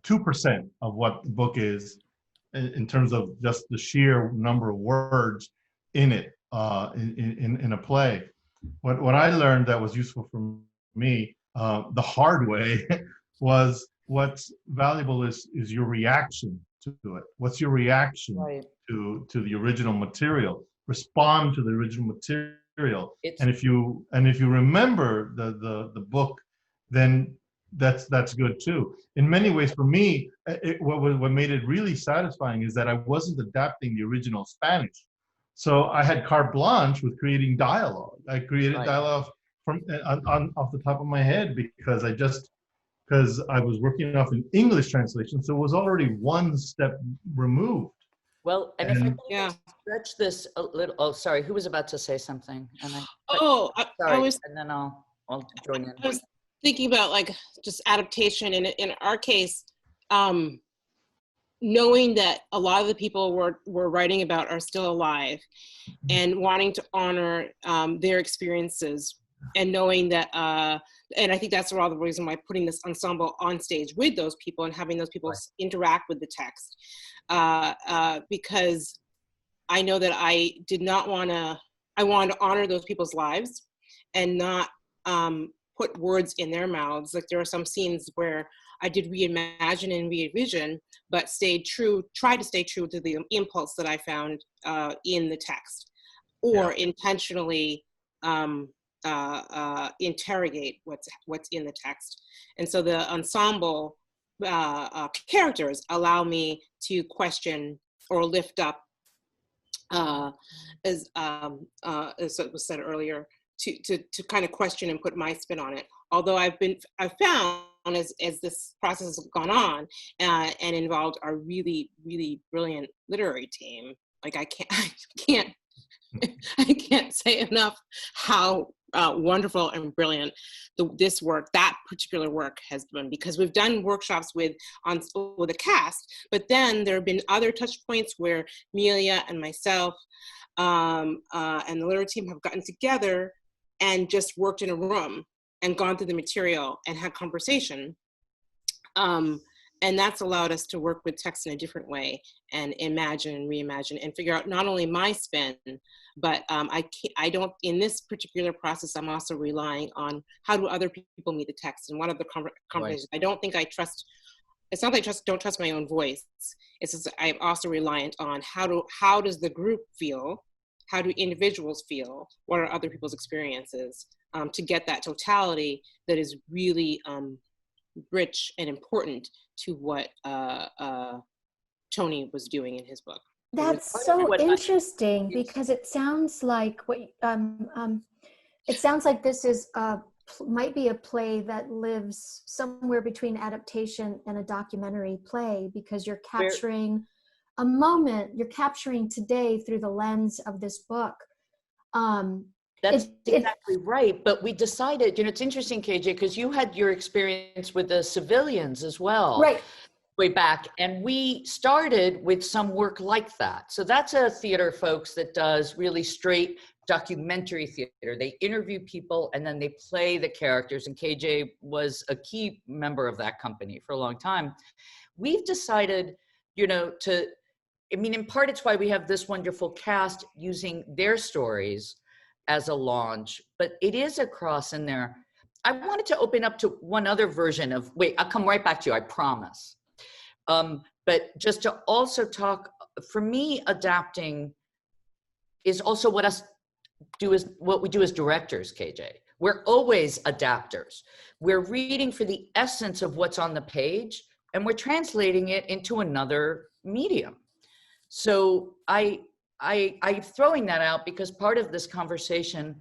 2% of what the book is in terms of just the sheer number of words in it, in a play. What I learned that was useful for me, the hard way, was what's valuable is your reaction to it. What's your reaction to the original material? Respond to the original material. And if you remember the book, then that's good too. In many ways, for me, what made it really satisfying is that I wasn't adapting the original Spanish. So I had carte blanche with creating dialogue. I created dialogue from off the top of my head because I was working off an English translation, so it was already one step removed. Well, and if I can stretch this a little, sorry, who was about to say something? And I was, and then I'll join in. I was thinking about like just adaptation, and in our case, knowing that a lot of the people we're writing about are still alive, and wanting to honor their experiences, and knowing that, and I think that's a lot of the reason why putting this ensemble on stage with those people and having those people interact with the text, because I know that I wanted to honor those people's lives and not put words in their mouths. Like there are some scenes where I did reimagine and re-envision, but tried to stay true to the impulse that I found in the text, or intentionally interrogate what's in the text. And so the ensemble characters allow me to question or lift up, as it was said earlier, to kind of question and put my spin on it. Although I've found as this process has gone on and involved a really, really brilliant literary team, like I can't say enough how wonderful and brilliant this work, that particular work has been, because we've done workshops with a cast, but then there have been other touch points where Amelia and myself and the literary team have gotten together and just worked in a room and gone through the material and had conversation. And that's allowed us to work with text in a different way and imagine and reimagine and figure out not only my spin, but I don't, in this particular process, I'm also relying on how do other people meet the text. And one of the conversations, I don't think I trust, it's not that I don't trust my own voice. It's just I'm also reliant on how does the group feel? How do individuals feel? What are other people's experiences? To get that totality that is really rich and important to what Tony was doing in his book. That's so interesting because it sounds like it sounds like this is might be a play that lives somewhere between adaptation and a documentary play, because you're capturing a moment, you're capturing today through the lens of this book. That's exactly right. But we decided, it's interesting, KJ, because you had your experience with the civilians as well. Right. Way back. And we started with some work like that. So that's a theater, folks, that does really straight documentary theater. They interview people and then they play the characters. And KJ was a key member of that company for a long time. We've decided, in part, it's why we have this wonderful cast using their stories as a launch, but it is a cross in there. I wanted to open up to one other version of, I'll come right back to you, I promise. But just to also talk, for me, adapting is also what we do as directors, KJ. We're always adapters. We're reading for the essence of what's on the page, and we're translating it into another medium. So I'm throwing that out because part of this conversation,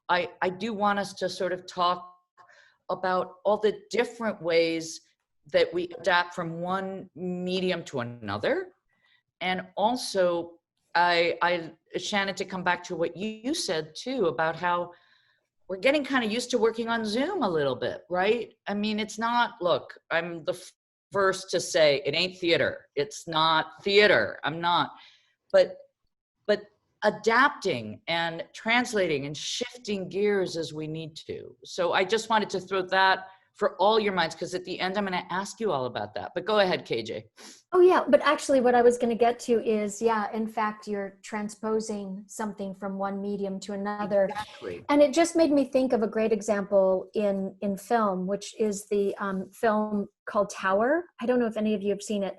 I do want us to sort of talk about all the different ways that we adapt from one medium to another. And also, Shannon, to come back to what you said too, about how we're getting kind of used to working on Zoom a little bit, right? I mean, it's not, look, I'm the first to say it ain't theater. It's not theater, I'm not. But adapting and translating and shifting gears as we need to. So I just wanted to throw that for all your minds, because at the end, I'm going to ask you all about that. But go ahead, KJ. Oh, yeah. But actually, what I was going to get to is, in fact, you're transposing something from one medium to another. Exactly. And it just made me think of a great example in film, which is the film called Tower. I don't know if any of you have seen it,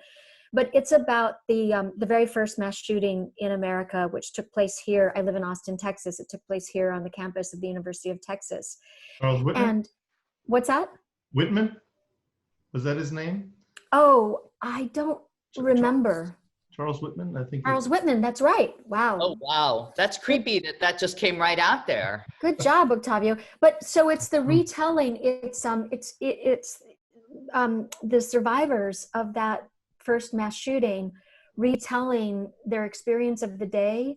but it's about the very first mass shooting in America, which took place here. I live in Austin, Texas. It took place here on the campus of the University of Texas. Charles Whitman? And what's that? Whitman? Was that his name? Oh, I don't remember. Charles Whitman, I think. Charles Whitman, that's right. Wow. Oh, wow. That's creepy that just came right out there. Good job, Octavio. But so it's the retelling. It's the survivors of that first mass shooting retelling their experience of the day,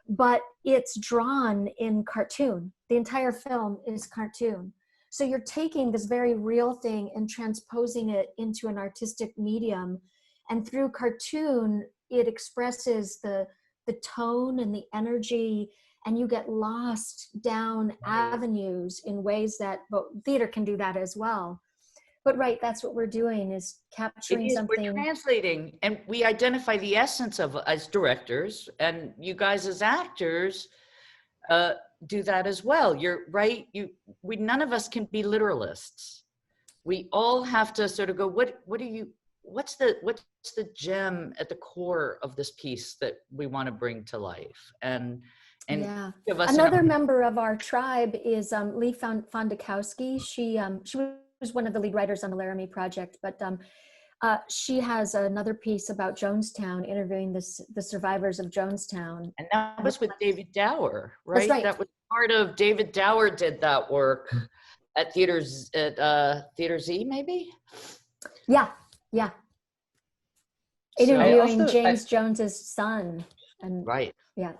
but it's drawn in cartoon. The entire film is cartoon. So you're taking this very real thing and transposing it into an artistic medium. And through cartoon, it expresses the tone and the energy, and you get lost down avenues in ways that theater can do that as well. But right, that's what we're doing, is capturing something. We're translating, and we identify the essence of as directors, and you guys as actors do that as well. You're right. None of us can be literalists. We all have to sort of go, what's the gem at the core of this piece that we want to bring to life? And give us another member of our tribe is Lee Fondakowski. She was one of the lead writers on the Laramie Project, but she has another piece about Jonestown, interviewing the survivors of Jonestown. And that was with David Dower, right? That's right. That was part of David Dower did that work at Theater Z, maybe? Yeah. Interviewing James Jones's son. And right. Yeah.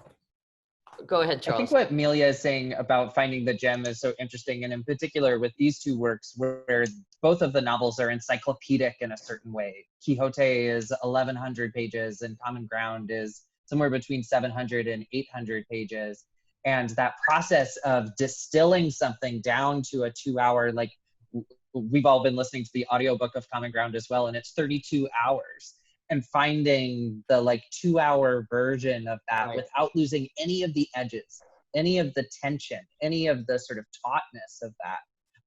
Go ahead, I Charles. think what Amelia is saying about finding the gem is so interesting, and in particular with these two works where both of the novels are encyclopedic in a certain way. Quixote is 1,100 pages and Common Ground is somewhere between 700 and 800 pages. And that process of distilling something down to a 2-hour, like we've all been listening to the audiobook of Common Ground as well, and it's 32 hours. And finding the like 2-hour version of that without losing any of the edges, any of the tension, any of the sort of tautness of that,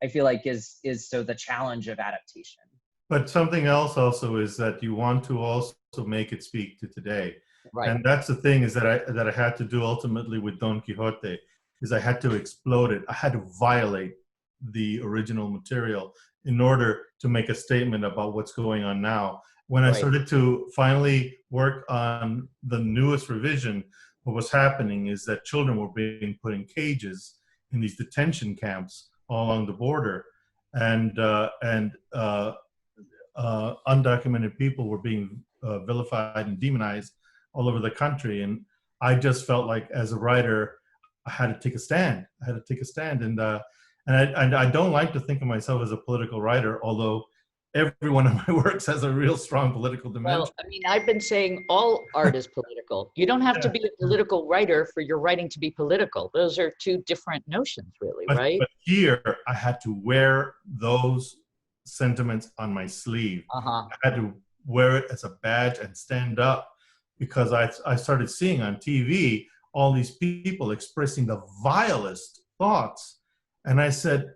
I feel like is so the challenge of adaptation. But something else also is that you want to also make it speak to today. Right. And that's the thing is that I had to do ultimately with Don Quixote, is I had to explode it. I had to violate the original material in order to make a statement about what's going on now. When I started to finally work on the newest revision, what was happening is that children were being put in cages in these detention camps all along the border, and undocumented people were being vilified and demonized all over the country. And I just felt like, as a writer, I had to take a stand. And I don't like to think of myself as a political writer, although every one of my works has a real strong political dimension. Well, I mean, I've been saying all art is political. You don't have to be a political writer for your writing to be political. Those are two different notions, really, right? But here, I had to wear those sentiments on my sleeve. I had to wear it as a badge and stand up, because I started seeing on TV all these people expressing the vilest thoughts. And I said,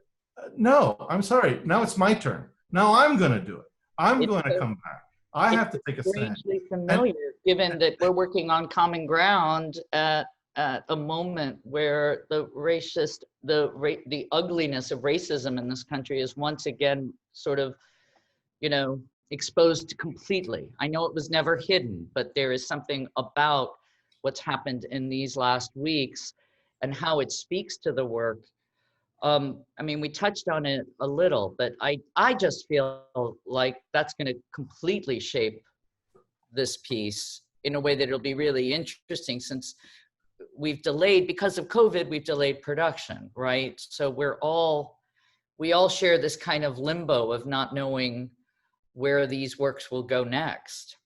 no, I'm sorry. Now it's my turn. Now I'm going to do it. I'm going to come back. I have to take a stand. Strangely familiar, given that we're working on Common Ground at a moment where the ugliness of racism in this country is once again sort of, exposed completely. I know it was never hidden, but there is something about what's happened in these last weeks and how it speaks to the work. I mean, we touched on it a little, but I just feel like that's going to completely shape this piece in a way that it'll be really interesting, since we've delayed, because of COVID, we've delayed production, right? So we all share this kind of limbo of not knowing where these works will go next.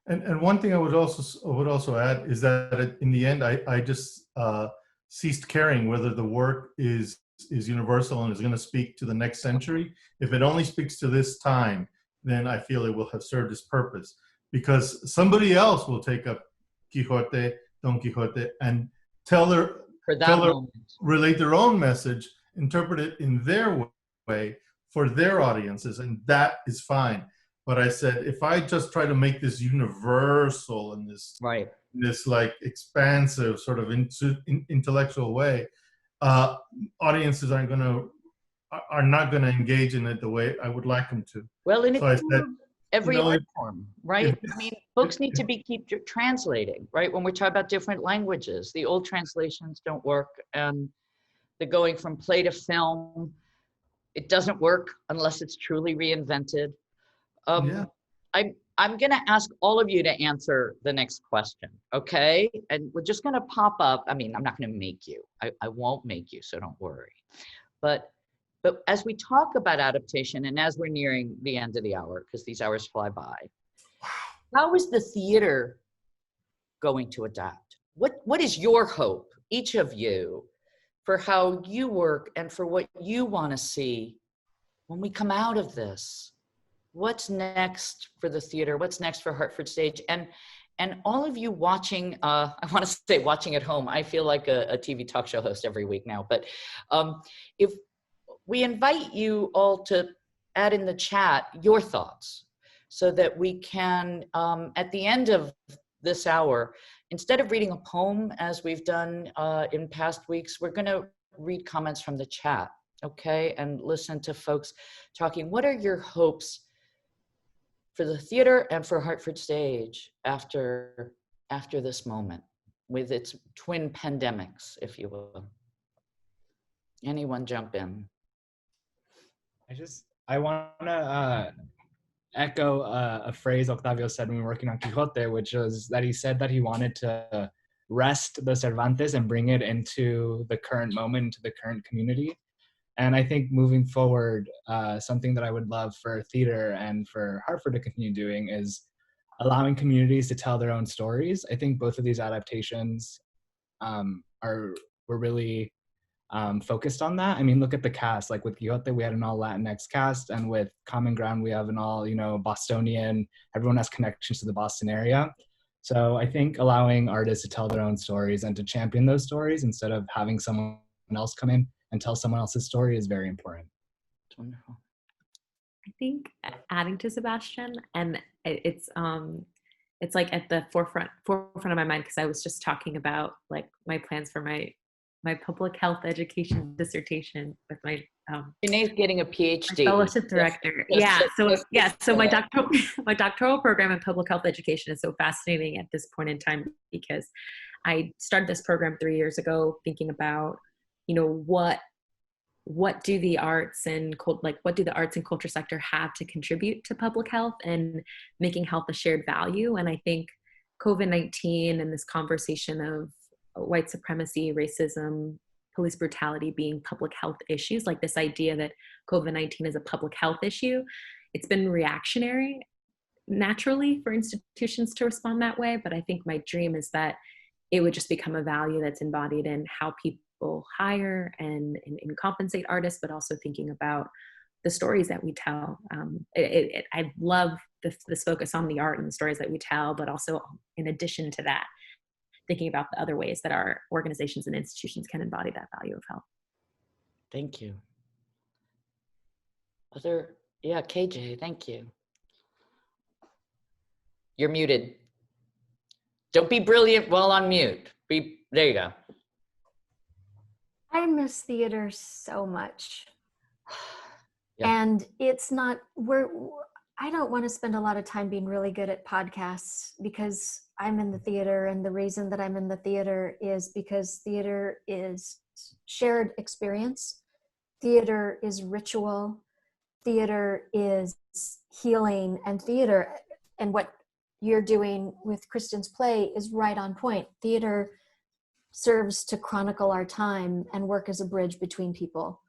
And one thing I would also add is that in the end, I just ceased caring whether the work is universal and is going to speak to the next century. If it only speaks to this time, then I feel it will have served its purpose, because somebody else will take up Quixote, Don Quixote, and relate their own message, interpret it in their way for their audiences, and that is fine. But I said, if I just try to make this universal in this like expansive sort of intellectual way, audiences are not going to engage in it the way I would like them to. Well, and so I said, every art form, right? I mean, books need to keep translating, right? When we talk about different languages, the old translations don't work, and the going from play to film, it doesn't work unless it's truly reinvented. I'm going to ask all of you to answer the next question, okay? And we're just going to pop up. I mean, I'm not going to make you. I won't make you, so don't worry. But as we talk about adaptation, and as we're nearing the end of the hour, because these hours fly by, how is the theater going to adapt? What is your hope, each of you, for how you work and for what you want to see when we come out of this? What's next for the theater? What's next for Hartford Stage? And all of you watching, I want to say watching at home, I feel like a TV talk show host every week now, but if we invite you all to add in the chat your thoughts, so that we can, at the end of this hour, instead of reading a poem as we've done in past weeks, we're going to read comments from the chat, okay? And listen to folks talking. What are your hopes for the theater and for Hartford Stage after this moment, with its twin pandemics, if you will? Anyone jump in? I want to echo a phrase Octavio said when we were working on Quixote, which was that he said that he wanted to wrest the Cervantes and bring it into the current moment, into the current community. And I think moving forward, something that I would love for theater and for Hartford to continue doing is allowing communities to tell their own stories. I think both of these adaptations were really focused on that. I mean, look at the cast. Like with Quixote, we had an all Latinx cast, and with Common Ground, we have an all, Bostonian. Everyone has connections to the Boston area. So I think allowing artists to tell their own stories and to champion those stories instead of having someone else come in and tell someone else's story is very important. It's wonderful. I think adding to Sebastian, and it's like at the forefront of my mind, because I was just talking about like my plans for my public health education dissertation with my Renee's getting a PhD. my fellowship director. So my doctoral program in public health education is so fascinating at this point in time, because I started this program 3 years ago thinking about, what do the arts and culture sector have to contribute to public health and making health a shared value. And I think COVID-19 and this conversation of white supremacy, racism, police brutality being public health issues, like this idea that COVID-19 is a public health issue, it's been reactionary naturally for institutions to respond that way. But I think my dream is that it would just become a value that's embodied in how people hire and compensate artists, but also thinking about the stories that we tell. I love this focus on the art and the stories that we tell, but also in addition to that, thinking about the other ways that our organizations and institutions can embody that value of health. Thank you. KJ, thank you. You're muted. Don't be brilliant while on mute. There you go. I miss theater so much. Yeah. And it's not, I don't want to spend a lot of time being really good at podcasts because I'm in the theater, and the reason that I'm in the theater is because theater is shared experience. Theater is ritual. Theater is healing, and theater, and what you're doing with Kristen's play is right on point. Theater serves to chronicle our time and work as a bridge between people.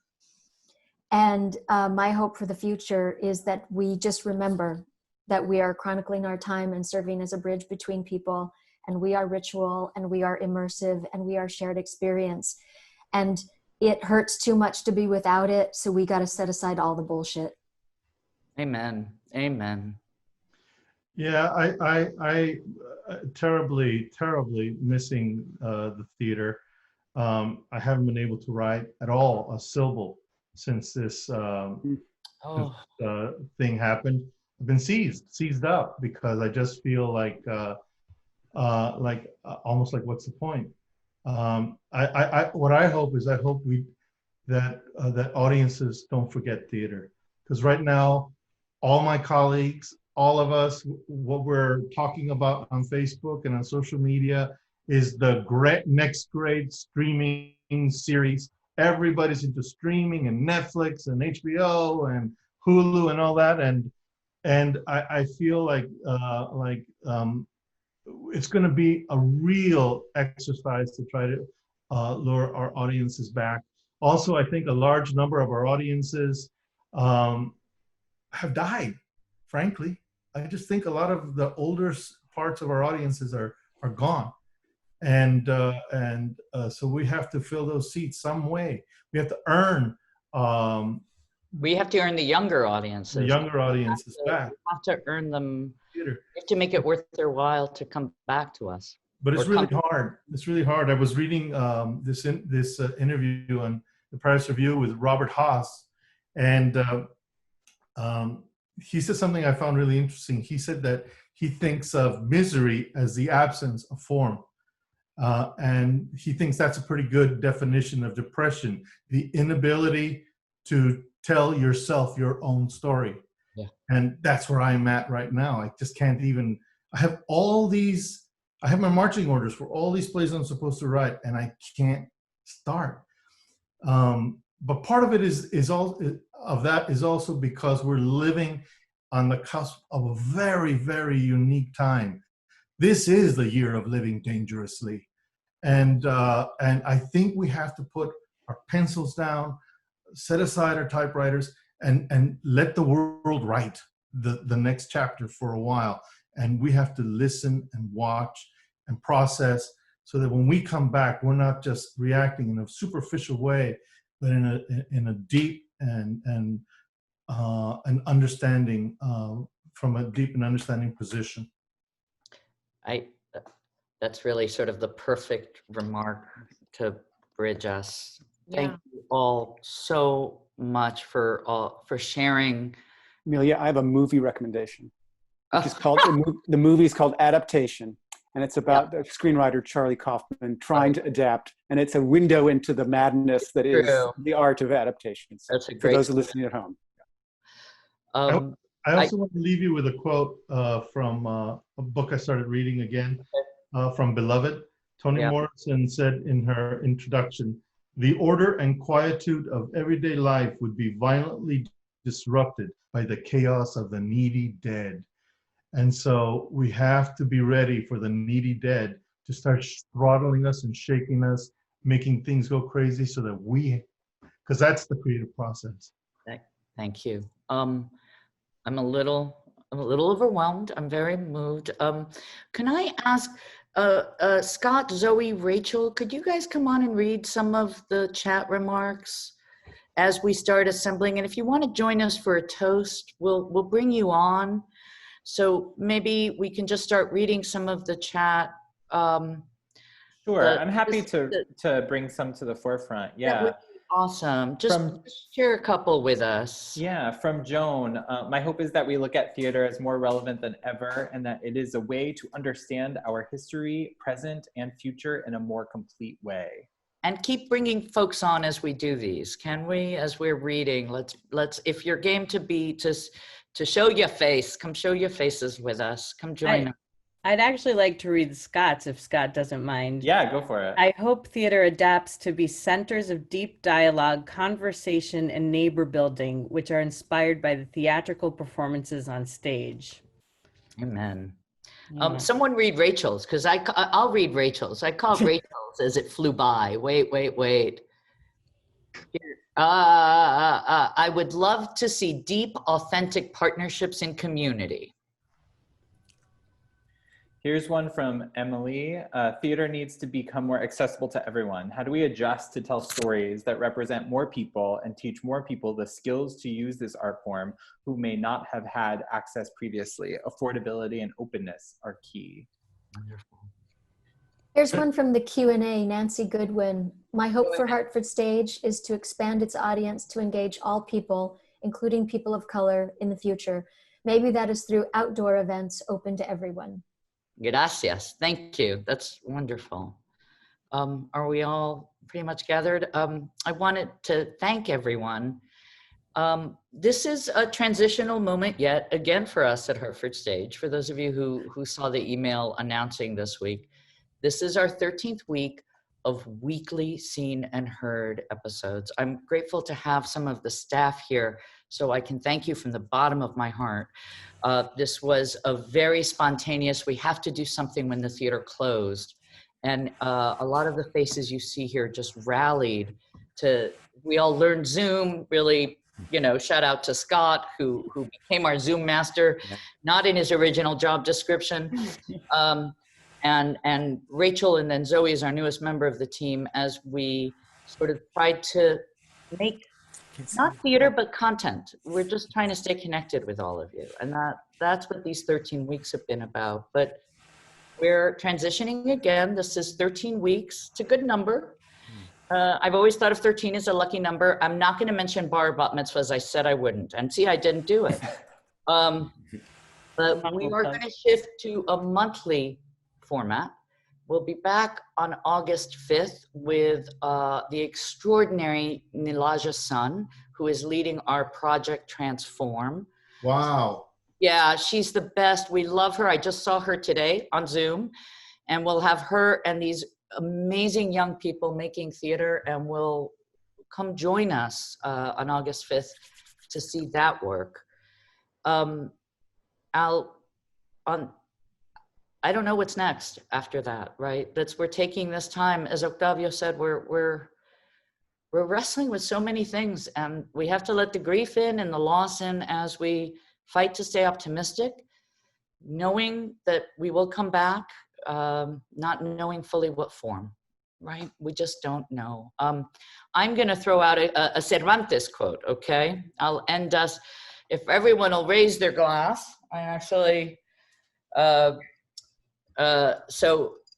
And my hope for the future is that we just remember that we are chronicling our time and serving as a bridge between people, and we are ritual, and we are immersive, and we are shared experience. And it hurts too much to be without it, so we got to set aside all the bullshit. Amen. Amen. Yeah, I terribly missing the theater. I haven't been able to write at all a syllable since this thing happened. I've been seized up because I just feel like almost like, what's the point? What I hope is that audiences don't forget theater, because right now, all my colleagues, all of us, what we're talking about on Facebook and on social media is the next great streaming series. Everybody's into streaming and Netflix and HBO and Hulu and all that, and I feel like it's going to be a real exercise to try to lure our audiences back. Also, I think a large number of our audiences have died, frankly. I just think a lot of the older parts of our audiences are gone. And so we have to fill those seats some way. We have to earn. We have to earn the younger audiences. The younger audiences back. We have to earn them. Theater. We have to make it worth their while to come back to us. But it's really hard. It's really hard. I was reading this interview on the Paris Review with Robert Haas, and he said something I found really interesting. He said that he thinks of misery as the absence of form. And he thinks that's a pretty good definition of depression, the inability to tell yourself your own story. Yeah. And that's where I'm at right now. I just can't even, I have my marching orders for all these plays I'm supposed to write, and I can't start. But part of it is also because we're living on the cusp of a very, very unique time. This is the year of living dangerously. And I think we have to put our pencils down, set aside our typewriters, and let the world write the next chapter for a while. And we have to listen and watch and process, so that when we come back, we're not just reacting in a superficial way, but in a deep and an understanding, from a deep and understanding position. That's really sort of the perfect remark to bridge us. Thank Yeah. you all so much for sharing. Amelia, I have a movie recommendation. Which is called, the movie is called Adaptation, and it's about the screenwriter Charlie Kaufman trying to adapt, and it's a window into the madness that is the art of adaptations. That's a great. For those listening at home. I also want to leave you with a quote from a book I started reading again, from Beloved. Toni Morrison said in her introduction, "The order and quietude of everyday life would be violently disrupted by the chaos of the needy dead." And so we have to be ready for the needy dead to start throttling us and shaking us, making things go crazy, so that because that's the creative process. Thank you. I'm a little overwhelmed. I'm very moved. Can I ask Scott, Zoe, Rachel, could you guys come on and read some of the chat remarks as we start assembling? And if you want to join us for a toast, we'll bring you on. So maybe we can just start reading some of the chat. Sure, I'm happy to bring some to the forefront. Yeah. That would be awesome. Just share a couple with us. Yeah, from Joan. My hope is that we look at theater as more relevant than ever, and that it is a way to understand our history, present, and future in a more complete way. And keep bringing folks on as we do these, can we? As we're reading, let's if you're game to show your face, come show your faces with us. Come join us. I'd actually like to read Scott's, if Scott doesn't mind. Yeah, go for it. I hope theater adapts to be centers of deep dialogue, conversation, and neighbor building, which are inspired by the theatrical performances on stage. Amen. Yeah. Someone read Rachel's, because I'll read Rachel's. I called Rachel's as it flew by. Wait. Here. I would love to see deep, authentic partnerships in community. Here's one from Emily. Theater needs to become more accessible to everyone. How do we adjust to tell stories that represent more people and teach more people the skills to use this art form who may not have had access previously? Affordability and openness are key. Wonderful. Here's one from the Q&A, Nancy Goodwin. My hope for Hartford Stage is to expand its audience to engage all people, including people of color, in the future. Maybe that is through outdoor events open to everyone. Gracias. Thank you. That's wonderful. Are we all pretty much gathered? I wanted to thank everyone. This is a transitional moment yet again for us at Hartford Stage. For those of you who saw the email announcing this week, this is our 13th week of weekly Seen and Heard episodes. I'm grateful to have some of the staff here, so I can thank you from the bottom of my heart. This was a very spontaneous, we have to do something when the theater closed. And a lot of the faces you see here just rallied we all learned Zoom, really, shout out to Scott, who became our Zoom master, not in his original job description. And Rachel and then Zoe is our newest member of the team, as we sort of tried to make not theater, but content. We're just trying to stay connected with all of you. And that's what these 13 weeks have been about. But we're transitioning again. This is 13 weeks. It's a good number. I've always thought of 13 as a lucky number. I'm not going to mention bar bat mitzvahs. I said I wouldn't. And see, I didn't do it. But we are going to shift to a monthly format. We'll be back on August 5th with the extraordinary Nilaja Sun, who is leading our Project Transform. Wow. Yeah, she's the best. We love her. I just saw her today on Zoom, and we'll have her and these amazing young people making theater, and will come join us on August 5th to see I don't know what's next after that, right? We're taking this time, as Octavio said, we're wrestling with so many things, and we have to let the grief in and the loss in as we fight to stay optimistic, knowing that we will come back, not knowing fully what form, right? We just don't know. I'm going to throw out a Cervantes quote, okay? I'll end us, if everyone will raise their glass. I actually, so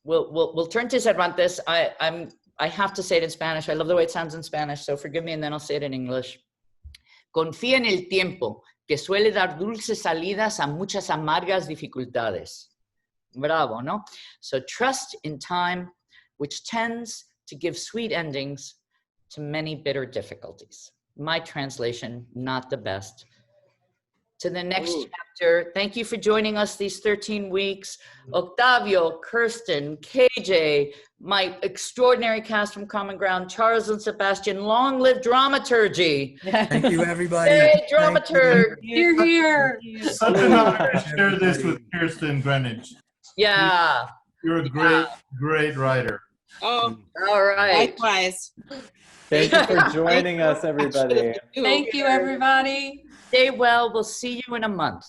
we'll turn to Cervantes. I have to say it in Spanish. I love the way it sounds in Spanish, so forgive me, and then I'll say it in English. Confía en el tiempo, que suele dar dulces salidas a muchas amargas dificultades. Bravo, no? So trust in time, which tends to give sweet endings to many bitter difficulties. My translation, not the best. To the next chapter. Thank you for joining us these 13 weeks. Octavio, Kirsten, KJ, my extraordinary cast from Common Ground, Charles and Sebastian, long live dramaturgy. Thank you, everybody. Yay, dramaturg. You're here. Such an honor to share this with Kirsten Greenwich. Yeah. You're a great, great writer. Oh, all right. Likewise. Thank you for joining us, everybody. Thank you, everybody. Stay well. We'll see you in a month.